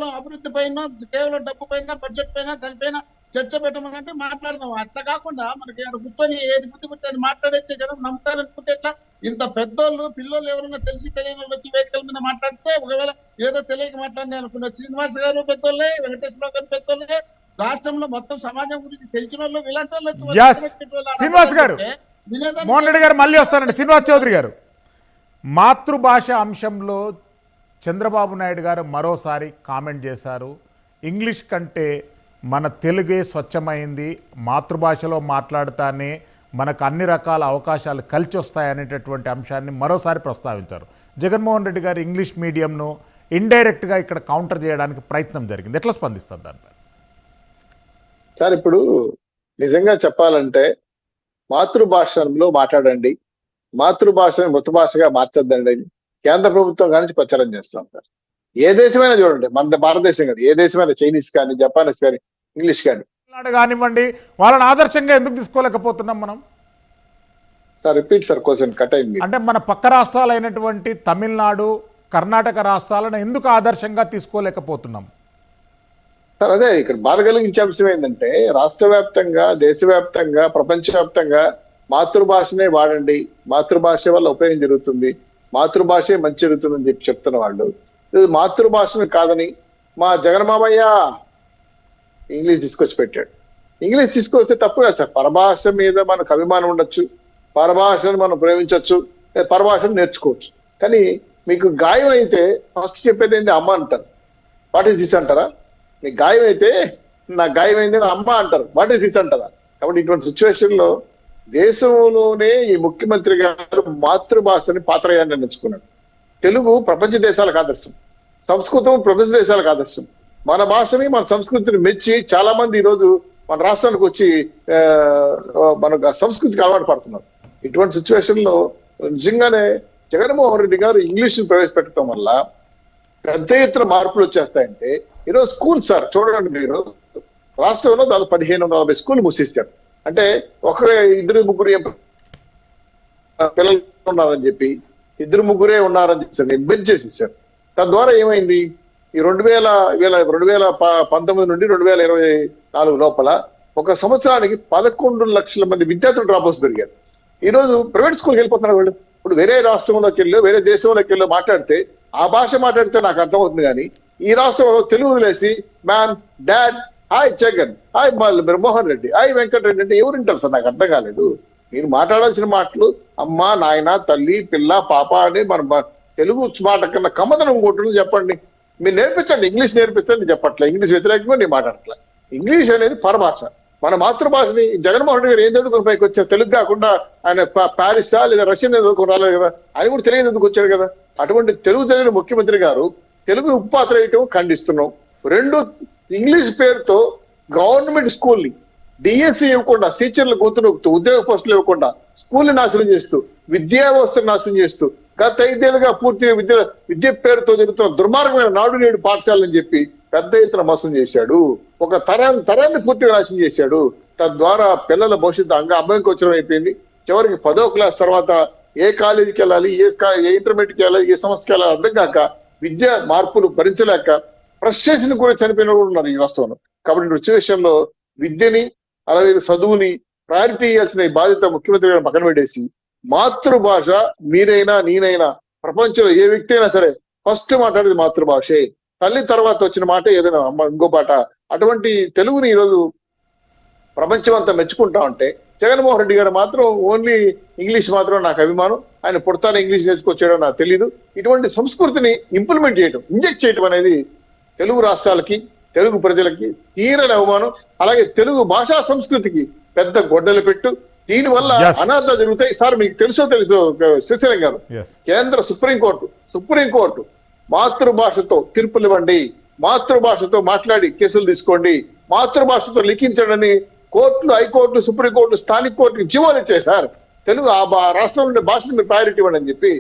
కేవలం అభివృద్ధి పైన, కేవలం డబ్బు పైన, బడ్జెట్ పైన, దానిపైన చర్చ పెట్టమనంటే మాట్లాడదాం. అట్లా కాకుండా మనకి అక్కడ కూర్చొని ఏది బుద్ధి పుట్టి అది మాట్లాడేచ్చే జనం నమ్ముతారనుకుంటే ఎట్లా? ఇంత పెద్దోళ్ళు పిల్లలు ఎవరైనా తెలిసి తెలియని వాళ్ళు వచ్చి వేదికల మీద మాట్లాడితే ఒకవేళ ఏదో తెలియక మాట్లాడినా అనుకున్నారు. శ్రీనివాస్ గారు పెద్దోళ్ళే, వెంకటేశ్వరరావు గారు పెద్దోళ్ళే, రాష్ట్రంలో మొత్తం సమాజం గురించి తెలిసిన వాళ్ళు ఇలాంటి వాళ్ళు శ్రీనివాస్ గారు, మోహన్ రెడ్డి గారు మళ్ళీ వస్తారండి. శ్రీనివాస్ చౌదరి గారు, మాతృభాష అంశంలో చంద్రబాబు నాయుడు గారు మరోసారి కామెంట్ చేశారు. ఇంగ్లీష్ కంటే మన తెలుగే స్వచ్ఛమైంది, మాతృభాషలో మాట్లాడుతానే మనకు అన్ని రకాల అవకాశాలు కలిసి వస్తాయనేటటువంటి అంశాన్ని మరోసారి ప్రస్తావించారు. జగన్మోహన్ రెడ్డి గారు ఇంగ్లీష్ మీడియంను ఇండైరెక్ట్గా ఇక్కడ కౌంటర్ చేయడానికి ప్రయత్నం జరిగింది. ఎట్లా స్పందిస్తారు దానిపై? సార్, ఇప్పుడు నిజంగా చెప్పాలంటే మాతృభాషలో మాట్లాడండి, మాతృభాషను మృతభాషగా మార్చద్దండి కేంద్ర ప్రభుత్వం కానీ ప్రచారం చేస్తాం సార్. ఏ దేశమైనా చూడండి, మన భారతదేశం కాదు, ఏ దేశమైనా, చైనీస్ కానీ, జపానీస్ కానీ, ఇంగ్లీష్ కానీ కానివ్వండి, వాళ్ళని ఆదర్శంగా ఎందుకు తీసుకోలేకపోతున్నాం మనం? Sir repeat sir, question cut అయింది. అంటే మన పక్క రాష్ట్రాలైనటువంటి తమిళనాడు, కర్ణాటక రాష్ట్రాలను ఎందుకు ఆదర్శంగా తీసుకోలేకపోతున్నాం? సార్ అదే ఇక్కడ బాధ కలిగించే అంశం ఏంటంటే, రాష్ట్ర వ్యాప్తంగా, దేశవ్యాప్తంగా, ప్రపంచవ్యాప్తంగా మాతృభాషనే వాడండి, మాతృభాష వల్ల ఉపయోగం జరుగుతుంది, మాతృభాషే మంచి జరుగుతుందని చెప్పి చెప్తున్న వాళ్ళు మాతృభాషను కాదని మా జగన్మామయ్య ఇంగ్లీష్ తీసుకొచ్చి పెట్టాడు. ఇంగ్లీష్ తీసుకొస్తే తప్పు కాదు సార్. పరభాష మీద మనకు అభిమానం ఉండొచ్చు, పరభాషను మనం ప్రేమించవచ్చు, పరభాషను నేర్చుకోవచ్చు. కానీ మీకు గాయం అయితే ఫస్ట్ చెప్పేది ఏంటి? అమ్మ అంటారు. వాట్ ఈస్ దిస్ అంటారా? మీకు గాయం అయితే నా గాయం అయింది నా అమ్మ అంటారు. వాట్ ఈస్ దిస్ అంటారా? కాబట్టి ఇటువంటి సిచ్యువేషన్ లో దేశంలోనే ఈ ముఖ్యమంత్రి గారు మాతృభాషని పాత్రయాన్ని నిర్ణయించుకున్నాడు. తెలుగు ప్రపంచ దేశాలకు ఆదర్శం, సంస్కృతం ప్రపంచ దేశాలకు ఆదర్శం. మన భాషని, మన సంస్కృతిని మెచ్చి చాలా మంది ఈరోజు మన రాష్ట్రానికి వచ్చి మన సంస్కృతికి అలవాటు పడుతున్నారు. ఇటువంటి సిచ్యువేషన్ లో నిజంగానే జగన్మోహన్ రెడ్డి గారు ఇంగ్లీష్ ప్రవేశపెట్టడం వల్ల పెద్ద ఎత్తున మార్పులు వచ్చేస్తాయంటే, ఈరోజు స్కూల్ సార్ చూడండి, మీరు రాష్ట్రంలో దాదాపు 1540 స్కూల్ మూసేశారు. అంటే ఒక ఇద్దరు ముగ్గురు పిల్లలు ఉన్నారని చెప్పి, ఇద్దరు ముగ్గురే ఉన్నారని చెప్పి బెంచ్ చేసేసారు. తద్వారా ఏమైంది? ఈ 2019 నుండి 2024 లోపల ఒక సంవత్సరానికి 11 లక్షల మంది విద్యార్థులు డ్రాప్అవుట్స్ పెరిగారు. ఈ రోజు ప్రైవేట్ స్కూల్కి వెళ్ళిపోతున్నారు వాళ్ళు. ఇప్పుడు వేరే రాష్ట్రంలోకి వెళ్ళి, వేరే దేశంలోకి వెళ్ళి మాట్లాడితే, ఆ భాష మాట్లాడితే నాకు అర్థమవుతుంది. కానీ ఈ రాష్ట్రంలో తెలుగు వదిలేసి mom, dad, hi Jagan, hi Mohan Reddy, hi Venkatareddy అంటే ఎవరు వింటారు సార్? నాకు అర్థం కాలేదు. మీరు మాట్లాడాల్సిన మాటలు అమ్మ, నాయన, తల్లి, పిల్ల, పాప అని మన తెలుగు మాట కన్నా కమ్మదనం ఇంకోటి చెప్పండి. మీరు నేర్పించండి, ఇంగ్లీష్ నేర్పిస్తే చెప్పట్లే, ఇంగ్లీష్ వ్యతిరేకంగా నేను మాట్లాడట్లే. ఇంగ్లీష్ అనేది పరభాష. మన మాతృభాషని జగన్మోహన్ రెడ్డి గారు ఏం చదువుకుని పైకి వచ్చారు? తెలుగు కాకుండా ఆయన ప్యారిసా లేదా రష్యన్ చదువుకుని రాలేదు కదా, ఆయన కూడా తెలియదు ఎందుకు వచ్చారు కదా. అటువంటి తెలుగు చదివిన ముఖ్యమంత్రి గారు తెలుగుని ఉప్పాత్ర వేయటం ఖండిస్తున్నాం. రెండు, ఇంగ్లీష్ పేరుతో గవర్నమెంట్ స్కూల్ని డిఎస్సి ఇవ్వకుండా, టీచర్లు గొంతు నొక్కుతూ, ఉద్యోగ పోస్టులు ఇవ్వకుండా స్కూల్ని నాశనం చేస్తూ, విద్యా వ్యవస్థను నాశనం చేస్తూ, గత 5 ఏళ్ళుగా పూర్తిగా విద్య పేరుతో జరుగుతున్న దుర్మార్గమైన నాడు నేడు పాఠశాలని చెప్పి పెద్ద ఎత్తున మోసం చేశాడు. ఒక తరాన్ని పూర్తిగా నాశనం చేశాడు. తద్వారా పిల్లల భవిష్యత్తు అభ్యంకరించడం అయిపోయింది. చివరికి 10వ క్లాస్ తర్వాత ఏ కాలేజీకి వెళ్ళాలి, ఏ ఇంటర్మీడియట్కి వెళ్ళాలి, ఏ సంస్థకి వెళ్ళాలి అర్థం కాక, విద్య మార్పులు భరించలేక ఫ్రస్ట్రేషన్ కూడా చనిపోయిన కూడా ఉన్నారు ఈ రాష్ట్రంలో. కాబట్టి సిచ్యువేషన్లో విద్యని, అలాగే చదువుని ప్రయారిటీ ఇవ్వాల్సిన బాధ్యత ముఖ్యమంత్రి గారు పక్కన పెట్టేసి, మాతృభాష మీరైనా నేనైనా ప్రపంచంలో ఏ వ్యక్తి అయినా సరే ఫస్ట్ మాట్లాడేది మాతృభాషే. తల్లి తర్వాత వచ్చిన మాట ఏదైనా ఇంకో పాట. అటువంటి తెలుగుని ఈరోజు ప్రపంచం అంతా మెచ్చుకుంటా ఉంటే, జగన్మోహన్ రెడ్డి గారు మాత్రం ఓన్లీ ఇంగ్లీష్ మాత్రం నాకు అభిమానం, ఆయన పుడతానే ఇంగ్లీష్ నేర్చుకొచ్చాడో నాకు తెలియదు. ఇటువంటి సంస్కృతిని ఇంప్లిమెంట్ చేయడం, ఇంజెక్ట్ చేయడం అనేది తెలుగు రాష్ట్రాలకి, తెలుగు ప్రజలకి తీరని అవమానం. అలాగే తెలుగు భాషా సంస్కృతికి పెద్ద గొడ్డలు పెట్టు. దీనివల్ల అనార్థాలు జరుగుతాయి. సార్ మీకు తెలుసో శ్రీశైలం గారు, కేంద్ర సుప్రీంకోర్టు మాతృభాషతో తీర్పులు ఇవ్వండి, మాతృభాషతో మాట్లాడి కేసులు తీసుకోండి, మాతృభాషతో లిఖించడని కోర్టులు, హైకోర్టులు, సుప్రీంకోర్టు, స్థానిక కోర్టుకి జీవోలు ఇచ్చాయి సార్. తెలుగు ఆ రాష్ట్రంలో భాషను మీరు ప్రయారిటీ ఇవ్వండి అని చెప్పి.